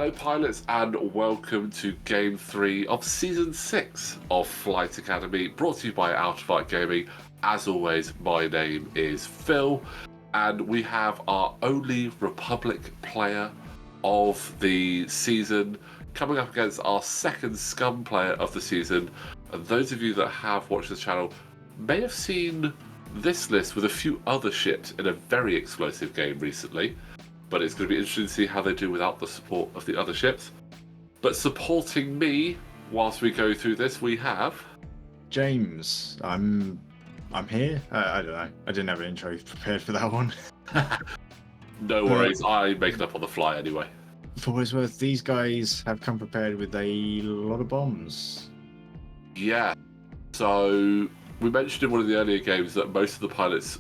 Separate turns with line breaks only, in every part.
Hello pilots and welcome to Game 3 of Season 6 of Flight Academy, brought to you by Out of Art Gaming. As always, my name is Phil, and we have our only Republic player of the season coming up against our second Scum player of the season. And those of you that have watched this channel may have seen this list with a few other ships in a very explosive game recently. But it's going to be interesting to see how they do without the support of the other ships. But supporting me whilst we go through this, we have
James. I'm here. I don't know. I didn't have an intro prepared for that one.
No worries. I make it up on the fly anyway.
For what it's worth, these guys have come prepared with a lot of bombs.
Yeah. So we mentioned in one of the earlier games that most of the pilots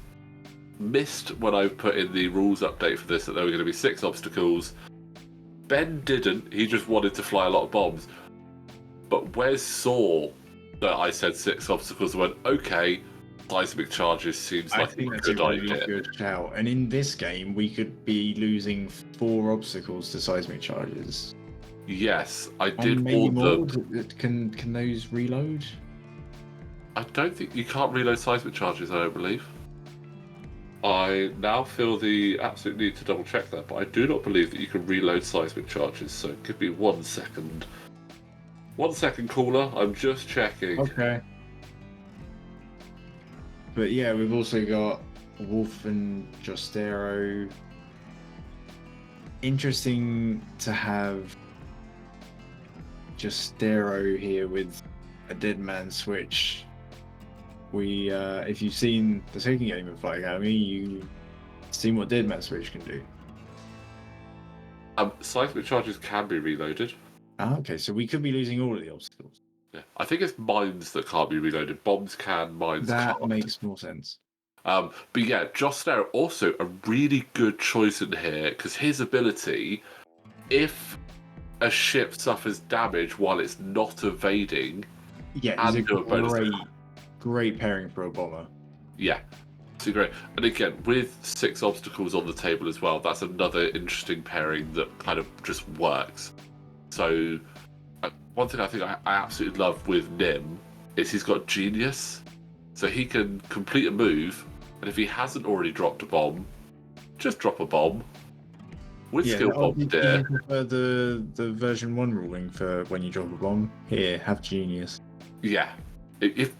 missed when I put in the rules update for this that there were going to be 6 obstacles. Ben didn't. He just wanted to fly a lot of bombs. But Wes saw that I said 6 obstacles and went, okay, seismic charges seems like a good idea.
Good shout. And in this game, we could be losing 4 obstacles to seismic charges.
Yes, I did warn them.
Can those reload?
I don't think you can't reload seismic charges, I don't believe. I now feel the absolute need to double check that, but I do not believe that you can reload seismic charges, so give me 1 second. 1 second, caller, I'm just checking.
Okay. But yeah, we've also got Wolf and Jostero. Interesting to have Jostero here with a dead man switch. We, if you've seen the second game of Flight Academy, you've seen what Dead Man Switch can do.
Seismic charges can be reloaded.
Okay, so we could be losing all of the obstacles.
Yeah, I think it's mines that can't be reloaded. Bombs can, mines can't.
That makes more sense.
But yeah, Jostero also a really good choice in here, because his ability, if a ship suffers damage while it's not evading,
yeah, he's a great pairing for a bomber.
Yeah, so great. And again, with 6 obstacles on the table as well, that's another interesting pairing that kind of just works. So one thing I think I absolutely love with Nim is he's got genius. So he can complete a move, and if he hasn't already dropped a bomb, just drop a bomb. With skill bomb there.
The version 1 ruling for when you drop a bomb. Here, have genius.
Yeah.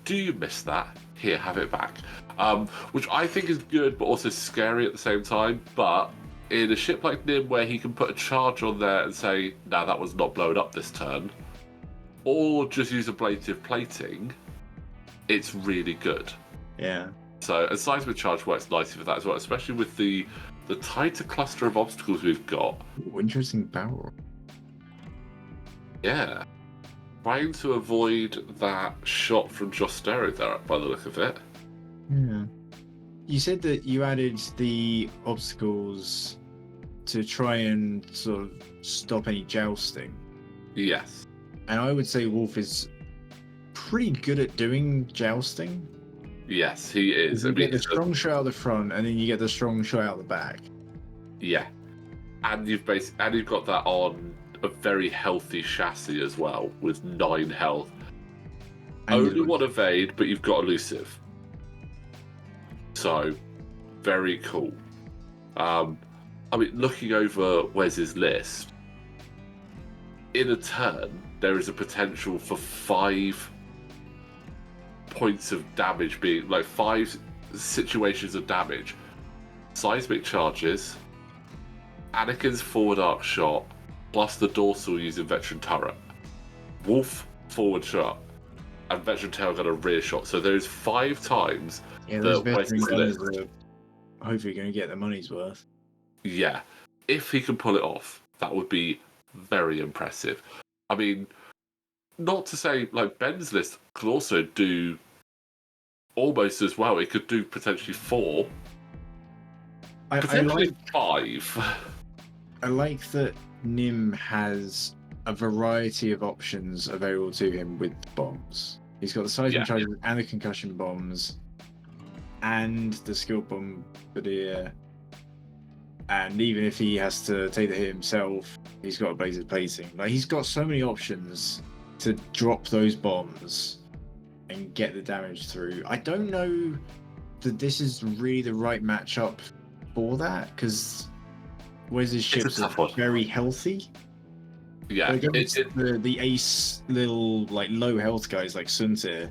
Do you miss that? Here, have it back. Which I think is good, but also scary at the same time. But in a ship like Nim, where he can put a charge on there and say, "Nah, that was not blown up this turn," or just use ablative plating, it's really good.
Yeah.
So, and seismic charge works nicely for that as well, especially with the tighter cluster of obstacles we've got.
Ooh, interesting barrel.
Yeah. Trying to avoid that shot from Jostero there, by the look of it.
Yeah. You said that you added the obstacles to try and sort of stop any jousting.
Yes.
And I would say Wolf is pretty good at doing jousting.
Yes, he is.
You get the strong shot out the front, and then you get the strong shot out the back.
Yeah. And you've got that on a very healthy chassis as well, with 9 health. And only one evade, but you've got elusive. So, very cool. I mean, looking over Wes's list, in a turn, there is a potential for 5 points of damage being, like 5 situations of damage. Seismic charges, Anakin's forward arc shot, plus the dorsal using veteran turret. Wolf forward shot, and veteran tail gun a rear shot. So there's 5 times
that veteran gunners are hopefully going to get their money's worth.
Yeah, if he can pull it off, that would be very impressive. I mean, not to say like Ben's list could also do almost as well. It could do potentially 4, potentially 5.
I like that Nim has a variety of options available to him with bombs. He's got the seismic charges and the concussion bombs, and the skill bombardier. And even if he has to take the hit himself, He's got a blaze of plating. Like he's got so many options to drop those bombs and get the damage through. I don't know that this is really the right matchup for that because Wes's ships are very healthy.
Yeah,
against the ace little like low health guys like Suntir.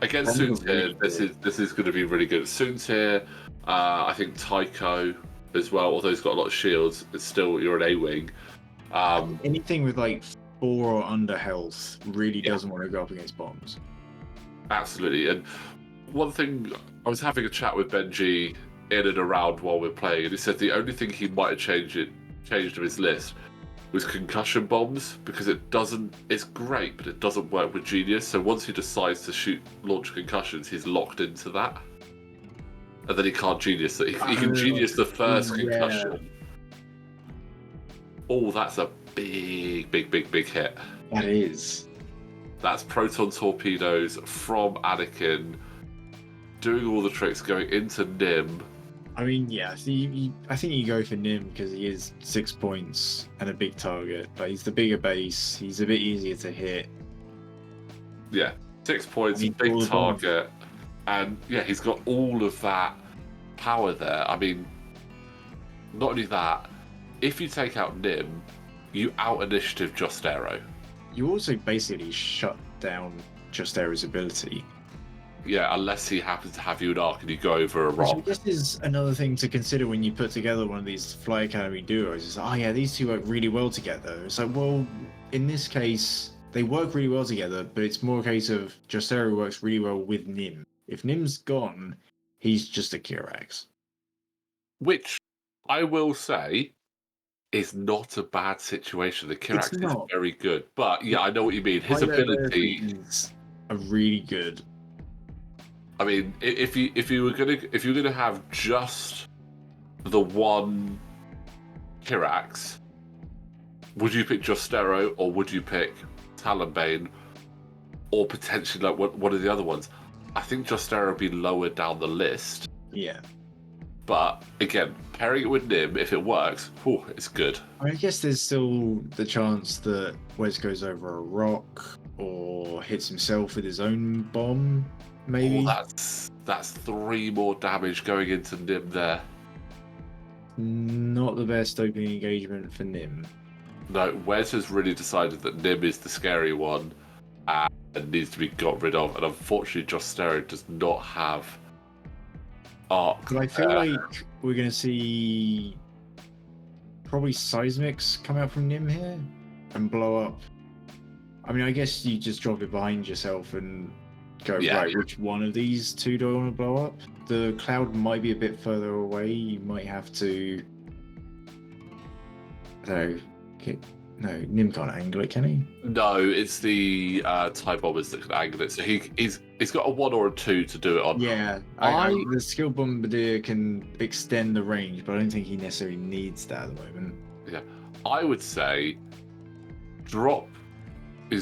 Against Suntir, this is going to be really good. Suntir, I think Tycho as well, although he's got a lot of shields, it's still you're an A-wing.
Anything with like 4 or under health really doesn't want to go up against bombs.
Absolutely. And one thing, I was having a chat with Benji in and around while we're playing, and he said the only thing he might have changed of his list was concussion bombs, because it's great, but it doesn't work with Genius. So once he decides to launch concussions, he's locked into that. And then he can't Genius it. He can Genius the first concussion. Oh, that's a big hit.
That is.
That's proton torpedoes from Anakin, doing all the tricks, going into Nim.
I mean, yeah, I think you go for Nim because he is 6 points and a big target, but he's the bigger base. He's a bit easier to hit.
Yeah, 6 points, big target, and yeah, he's got all of that power there. I mean, not only that, if you take out Nim, you out-initiative Just Arrow.
You also basically shut down Just Arrow's ability.
Yeah, unless he happens to have you an arc and you go over a rock.
This is another thing to consider when you put together one of these Fly Academy duos. It's like, oh yeah, these two work really well together. It's like, well, in this case, they work really well together, but it's more a case of Just Arrow works really well with Nim. If Nim's gone, he's just a Kirax.
Which, I will say, is not a bad situation. The Kirax is very good. But yeah, I know what you mean. His abilities
are really good.
I mean, if you were gonna have just the one Kirax, would you pick Just Arrow or would you pick Talonbane or potentially like one of the other ones? I think Just Arrow would be lower down the list.
Yeah.
But again, pairing it with Nim, if it works, it's good.
I guess there's still the chance that Wes goes over a rock or hits himself with his own bomb. Maybe.
Oh, that's 3 more damage going into Nim there.
Not the best opening engagement for Nim.
No, Wes has really decided that Nim is the scary one and needs to be got rid of. And unfortunately, Just Arrow does not have arc.
But I feel like we're going to see probably seismics come out from Nim here and blow up. I mean, I guess you just drop it behind yourself and go, right, which one of these two do I want to blow up? The cloud might be a bit further away. You might have to... I don't know. No, Nim can't angle it, can he?
No, it's the TIE bombers that can angle it. So he's got a 1 or a 2 to do it on.
Yeah, the skill bombardier can extend the range, but I don't think he necessarily needs that at the moment.
Yeah, I would say he's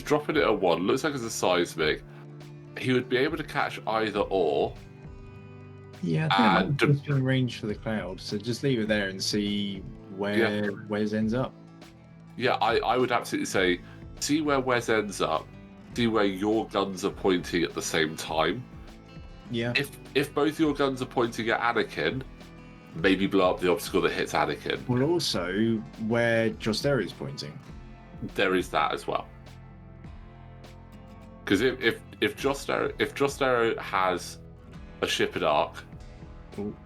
dropping it at 1. Looks like it's a seismic. He would be able to catch either or.
Yeah, I think that's in range for the cloud. So just leave it there and see where Wes ends up.
Yeah, I would absolutely say, see where Wes ends up. See where your guns are pointing at the same time.
Yeah.
If both your guns are pointing at Anakin, maybe blow up the obstacle that hits Anakin.
Well, also where Just Arrow is pointing.
There is that as well. Because if Just Arrow has a ship at arc,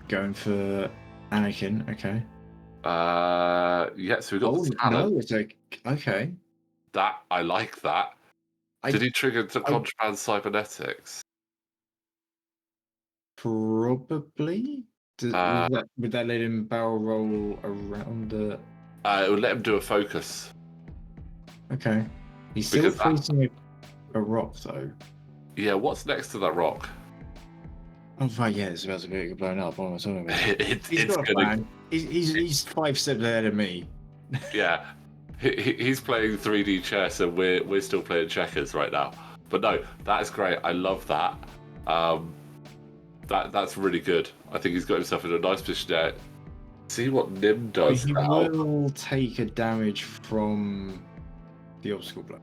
going for Anakin, okay.
Yeah, so we got the talent.
No, it's like okay.
That I like that. Did he trigger the contraband cybernetics?
Probably. Would that let him barrel roll around the?
It would let him do a focus.
Okay. He's still facing a rock though.
Yeah, what's next to that rock?
Oh right, yeah, it's about to get blown up. What am I talking about?
He's got a plan.
He's 5 steps ahead of me.
Yeah, he's playing 3D chess, and we're still playing checkers right now. But no, that is great. I love that. That's really good. I think he's got himself in a nice position there. See what Nim
But
does
he
now.
will take a damage from the obstacle blow.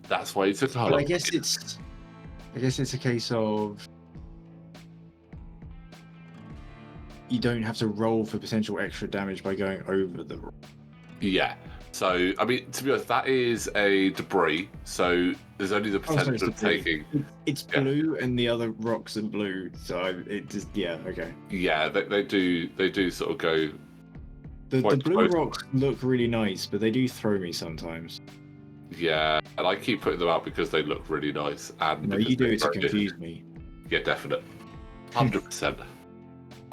That's why he took a
But
hull.
I guess it's a case of you don't have to roll for potential extra damage by going over the roll.
Yeah. So, I mean, to be honest, that is a debris. So there's only the
Oh, sorry,
potential of
debris.
taking.
It's
Yeah.
blue and the other rocks are blue, so it just okay.
Yeah, they do sort of go.
The
quite
blue
close.
rocks look really nice, but they do throw me sometimes.
Yeah, and I keep putting them out because they look really nice and
No,
because
you do
they
it to
throw you.
confuse me.
Yeah, definite. 100%.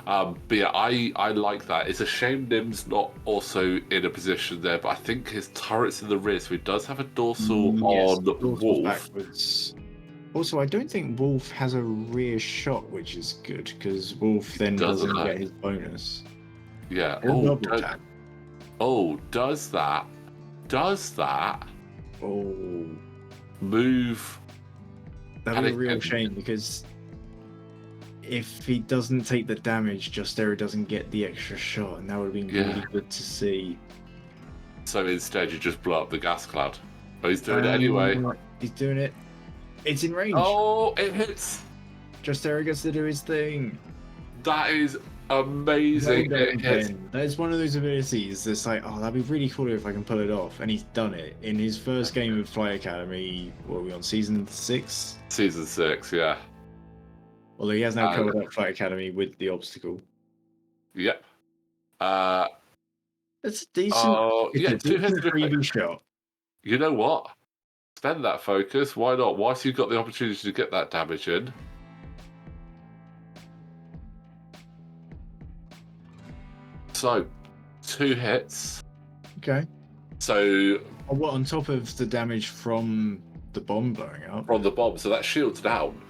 But yeah, I like that. It's a shame Nim's not also in a position there, but I think his turret's in the rear, so he does have a dorsal
Yes,
on
dorsal's
Wolf.
backwards. Also, I don't think Wolf has a rear shot, which is good because Wolf then doesn't get his bonus.
Yeah.
Or double tap.
Does that?
Oh,
Move?
that'd be a real
Anakin.
shame because if he doesn't take the damage, Justera doesn't get the extra shot, and that would have been really good to see.
So instead, you just blow up the gas cloud. Oh, he's doing it anyway.
He's doing it. It's in range.
Oh, it hits.
Justera gets to do his thing.
That is amazing.
Well done,
It hits.
Ben. That's one of those abilities that's like, oh, that'd be really cool if I can pull it off. And he's done it in his first game of Fly Academy. What are we on, season 6?
Season 6, yeah.
Although he has now covered up Flight Academy with the obstacle.
Yep.
That's decent.
Oh, yeah,
it's a decent freebie shot.
You know what? Spend that focus. Why not? Whilst you've got the opportunity to get that damage in. So, 2 hits.
Okay.
So.
What, on top of the damage from the bomb blowing up?
From the bomb, so that shield's down.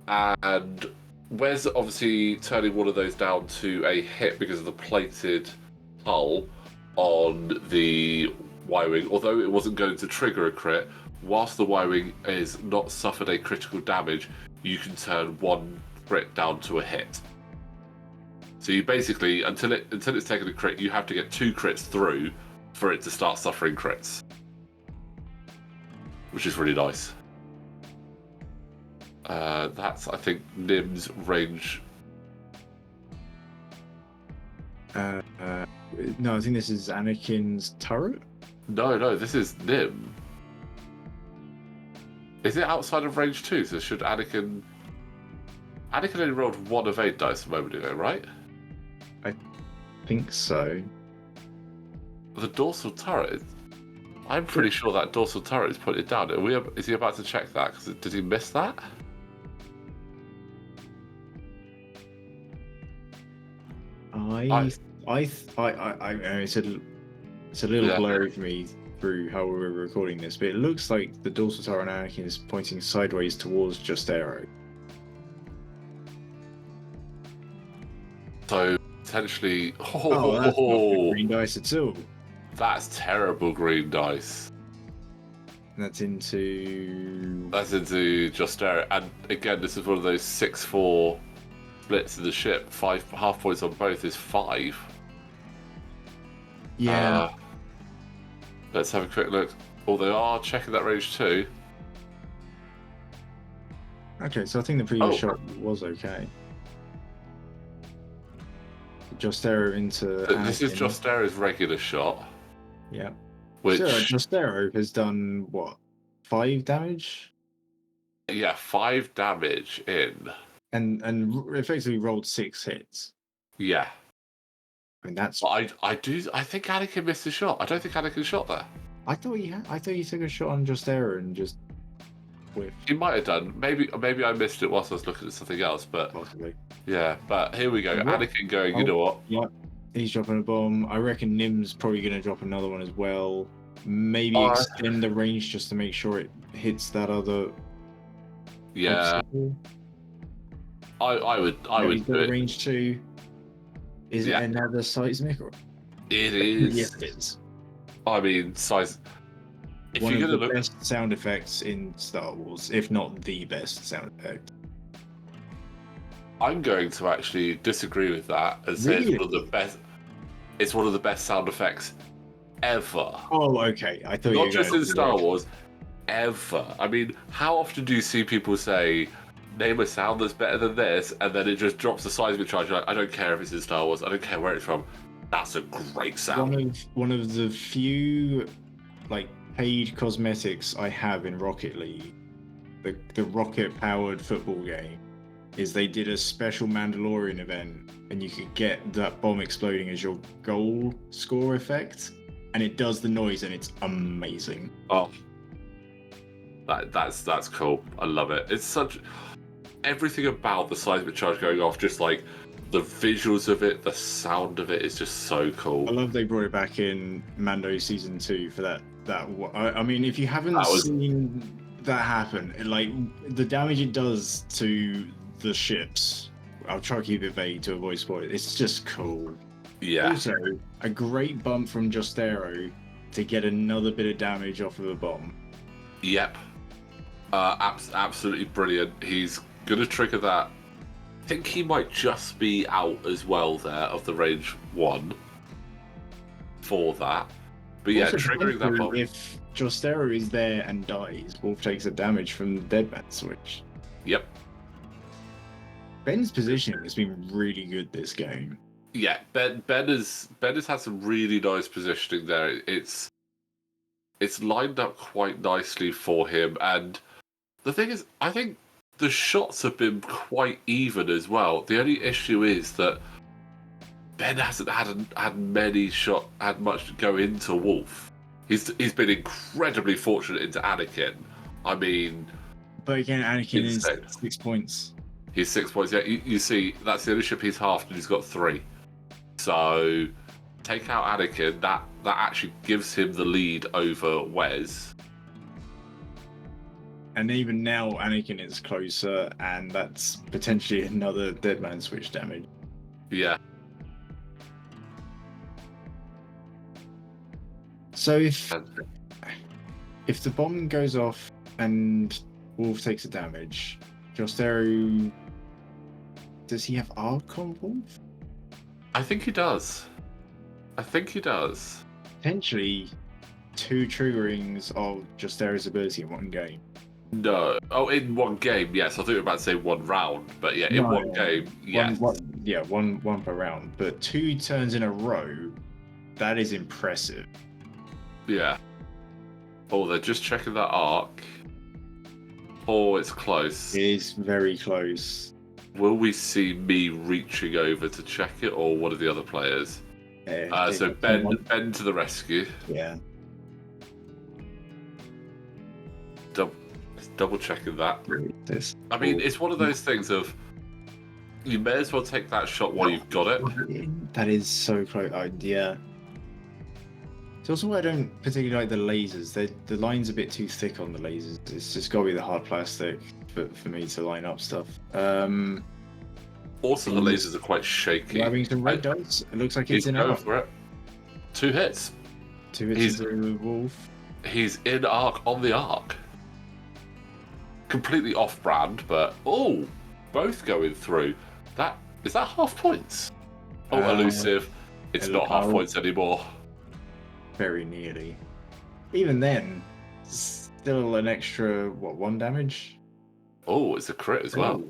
And Wes obviously turning one of those down to a hit because of the plated hull on the Y-Wing, although it wasn't going to trigger a crit. Whilst the Y-Wing is not suffered a critical damage, you can turn 1 crit down to a hit. So you basically, until it's taken a crit, you have to get 2 crits through for it to start suffering crits, which is really nice. That's, I think, Nim's range.
No, I think this is Anakin's turret.
No, this is Nim. Is it outside of range 2? So should Anakin... Anakin only rolled 1 of 8 dice a moment ago, right?
I think so.
The dorsal turret... I'm pretty sure that dorsal turret is put it down. Is he about to check that? Did he miss that?
It's a little blurry for me through how we're recording this, but it looks like the dorsal turret on Anakin is pointing sideways towards Justera.
So potentially,
that's not good green dice at all.
That's terrible green dice.
And that's into
Justera, and again, this is one of those 6-4 splits in the ship. 5 half points on both is 5.
Yeah.
Let's have a quick look. Oh, they are checking that range too.
Okay, so I think the previous shot was okay. Justera into.
This is Justera's regular shot.
Yeah.
Which
Justera has done what? 5 damage?
Yeah, 5 damage in.
And effectively rolled 6 hits.
Yeah.
I mean that's.
I think Anakin missed a shot. I don't think Anakin shot there.
I thought he took a shot on Justera and just whiffed.
He might have done. Maybe I missed it whilst I was looking at something else, but
possibly.
Yeah, but here we go. Anakin going, you know what?
Yeah. He's dropping a bomb. I reckon Nim's probably gonna drop another one as well. Maybe extend the range just to make sure it hits that other.
Yeah.
Obstacle.
I would do it.
Range 2. Is it another seismic?
It is.
Yes, it is.
I mean, size. If
One
you're
of
gonna
the
look
best sound effects in Star Wars, if not the best sound effect.
I'm going to actually disagree with that and say it's
Really?
one of the best. It's one of the best sound effects ever.
Oh, okay. I thought you
Not
were
just
going
in
to
Star Wars, ever. I mean, how often do you see people say, "Name a sound that's better than this," and then it just drops the seismic charge? You're like, I don't care if it's in Star Wars. I don't care where it's from. That's a great sound.
one of the few like paid cosmetics I have in Rocket League, the rocket powered football game, is they did a special Mandalorian event and you could get that bomb exploding as your goal score effect, and it does the noise and it's amazing.
Oh, that's cool. I love it. It's such everything about the seismic charge going off, just like the visuals of it, the sound of it is just so cool.
I love they brought it back in Mando season 2 for that. I mean, if you haven't
That was
seen that happen, like the damage it does to the ships, I'll try to keep it vague to avoid spoilers. It's just cool.
yeah,
Also, a great bump from Justero to get another bit of damage off of a bomb.
yep. Absolutely brilliant. He's gonna trigger that. I think he might just be out as well there of the range 1 for that. But yeah,
Also,
triggering that bomb.
if Justero is there and dies, Wolf takes a damage from the Deadman switch.
Yep.
Ben's positioning has been really good this game.
Yeah, Ben has had some really nice positioning there. It's lined up quite nicely for him, and the thing is, I think the shots have been quite even as well. The only issue is that Ben hasn't had much go into Wolf. He's been incredibly fortunate into Anakin. I mean,
But again, Anakin is
insane.
6 points.
He's 6 points. Yeah, you see, that's the only ship he's halved, and he's got 3. So take out Anakin, that actually gives him the lead over Wes.
And even now, Anakin is closer, and that's potentially another Deadman switch damage.
Yeah.
So if the bomb goes off and Wolf takes a damage, Justero, does he have arc on Wolf?
I think he does.
Potentially 2 triggerings of Justero's ability in one game.
No. Oh, in one game, yes. I thought you were about to say one round, but yeah, in
No,
one game, yes.
One per round. But 2 turns in a row, that is impressive.
Yeah. Oh, they're just checking that arc. Oh, it's close.
It is very close.
Will we see me reaching over to check it, or one of the other players? So Ben to the rescue.
Yeah.
Double checking that.
This.
I mean, it's one of those things of you may as well take that shot while you've got it.
That is so close. Yeah. It's also why I don't particularly like the lasers. The line's a bit too thick on the lasers. It's just got to be the hard plastic for me to line up stuff.
Also, the lasers are quite shaky.
Grabbing some red dots. It looks like it's
He's
in
going
arc.
for it. 2 hits.
2 hits into the Wolf.
He's in arc on the arc. Completely off-brand, but both going through. Is that half points? Elusive. It's not half points anymore.
Very nearly. Even then, still an extra 1 damage.
Oh, it's a crit as well.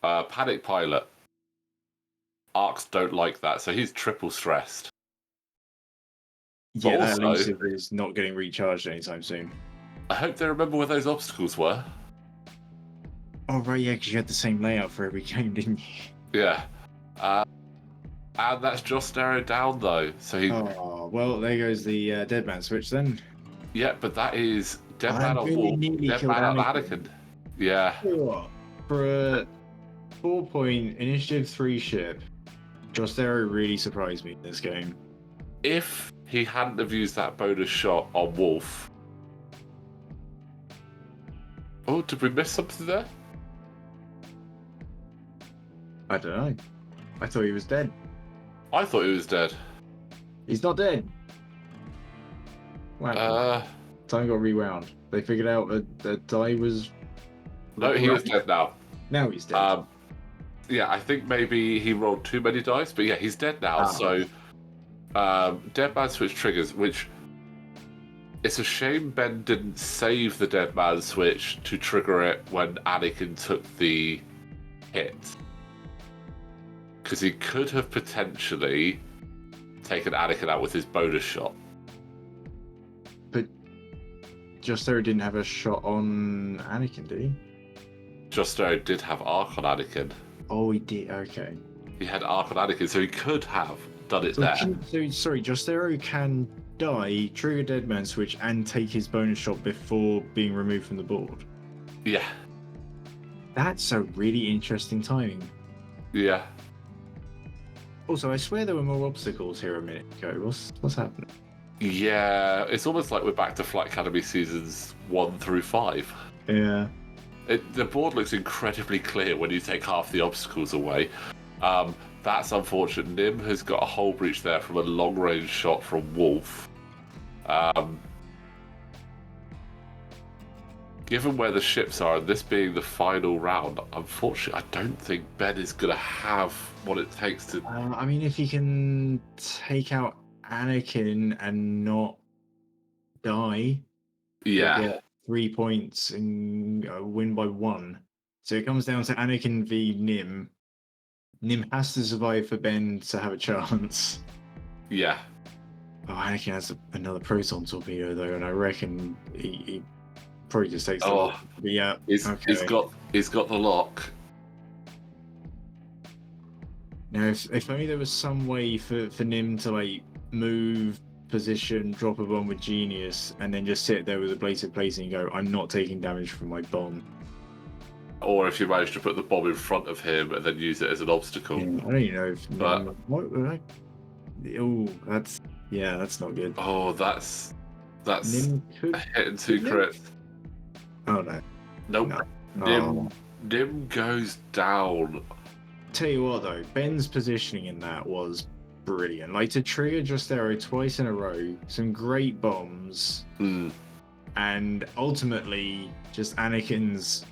Panic Pilot. Arcs don't like that, so he's triple stressed.
Yeah, that
also,
elusive is not getting recharged anytime soon.
I hope they remember where those obstacles were.
Oh, right, yeah, because you had the same layout for every game, didn't you?
Yeah. And that's Justero down, though. So he.
Oh, well, there goes the Deadman switch then.
Yeah, but that is Deadman on
really
Wolf, Deadman on Anakin. Yeah.
For a 4-point Initiative 3 ship, Justero really surprised me in this game.
If he hadn't have used that bonus shot on Wolf. Oh, did we miss something there?
I don't know. I thought he was dead.
I thought he was dead.
He's not dead. Wow. Time got rewound. They figured out that die was.
No, he is dead now.
Now he's dead.
Yeah, I think maybe he rolled too many dice, but yeah, he's dead now. So, dead man switch triggers, which it's a shame Ben didn't save the dead man switch to trigger it when Anakin took the hit, because he could have potentially taken Anakin out with his bonus shot.
But Justo didn't have a shot on Anakin, did he?
Justo did have arc on Anakin.
Oh, he did. Okay.
He had arc on Anakin, so he could have done it there.
Sorry, Justero can die, trigger Deadman switch, and take his bonus shot before being removed from the board.
Yeah.
That's a really interesting timing.
Yeah.
Also, I swear there were more obstacles here a minute ago. What's happening?
Yeah, it's almost like we're back to Flight Academy seasons 1 through 5.
Yeah.
The board looks incredibly clear when you take half the obstacles away. That's unfortunate. Nim has got a hull breach there from a long-range shot from Wolf. Given where the ships are, and this being the final round, unfortunately, I don't think Ben is going to have what it takes to...
I mean, if he can take out Anakin and not die,
Yeah.
he'll get 3 points and win by 1. So it comes down to Anakin v Nim. Nim has to survive for Ben to have a chance.
Yeah.
Oh, Anakin has another proton torpedo though, and I reckon he probably just takes the lock. But yeah,
he's got the lock.
Now, if only there was some way for Nim to like move, position, drop a bomb with Genius, and then just sit there with a bladed plate and go, I'm not taking damage from my bomb.
Or if you manage to put the bomb in front of him and then use it as an obstacle.
Yeah, I don't even know if Nim... Oh, that's not good.
Oh, that's
Nim could...
a hit and 2 crits.
Oh no.
Nope.
No.
Nim goes down.
Tell you what though, Ben's positioning in that was brilliant. Like to trigger Justero twice in a row, some great bombs, and ultimately just Anakin's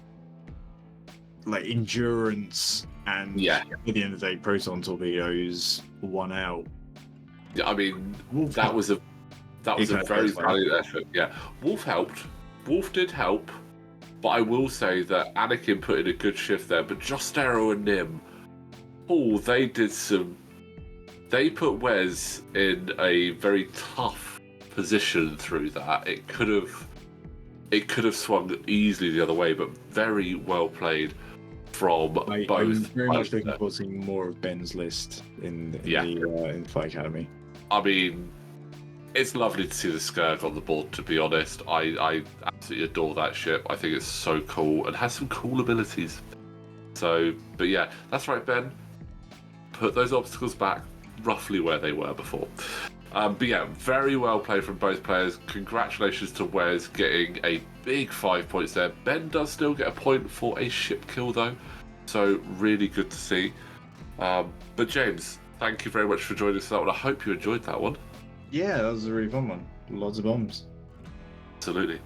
like endurance and at the end of the day, proton torpedoes won out.
Yeah, I mean that was a very valiant effort. Yeah, Wolf helped. Wolf did help, but I will say that Anakin put in a good shift there. But Justero and Nim, they put Wes in a very tough position through that. It could have swung easily the other way, but very well played from both.
I'm very much looking forward to seeing more of Ben's list in Flight Academy.
I mean, it's lovely to see the Skirk on the board, to be honest. I absolutely adore that ship. I think it's so cool and has some cool abilities. So, but yeah, that's right, Ben. Put those obstacles back roughly where they were before. But yeah, very well played from both players. Congratulations to Wes getting a big 5 points there. Ben does still get a point for a ship kill though, so really good to see. But James, thank you very much for joining us for that one. I hope you enjoyed that one.
Yeah, that was a really fun one. Lots of bombs.
Absolutely.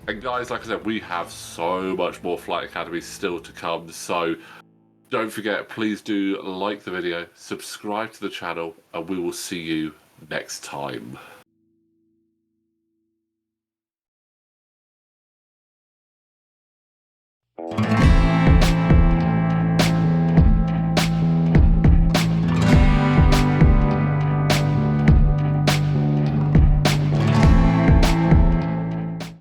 And guys, like I said, we have so much more Flight Academy still to come, so don't forget, please do like the video, subscribe to the channel, and we will see you next time.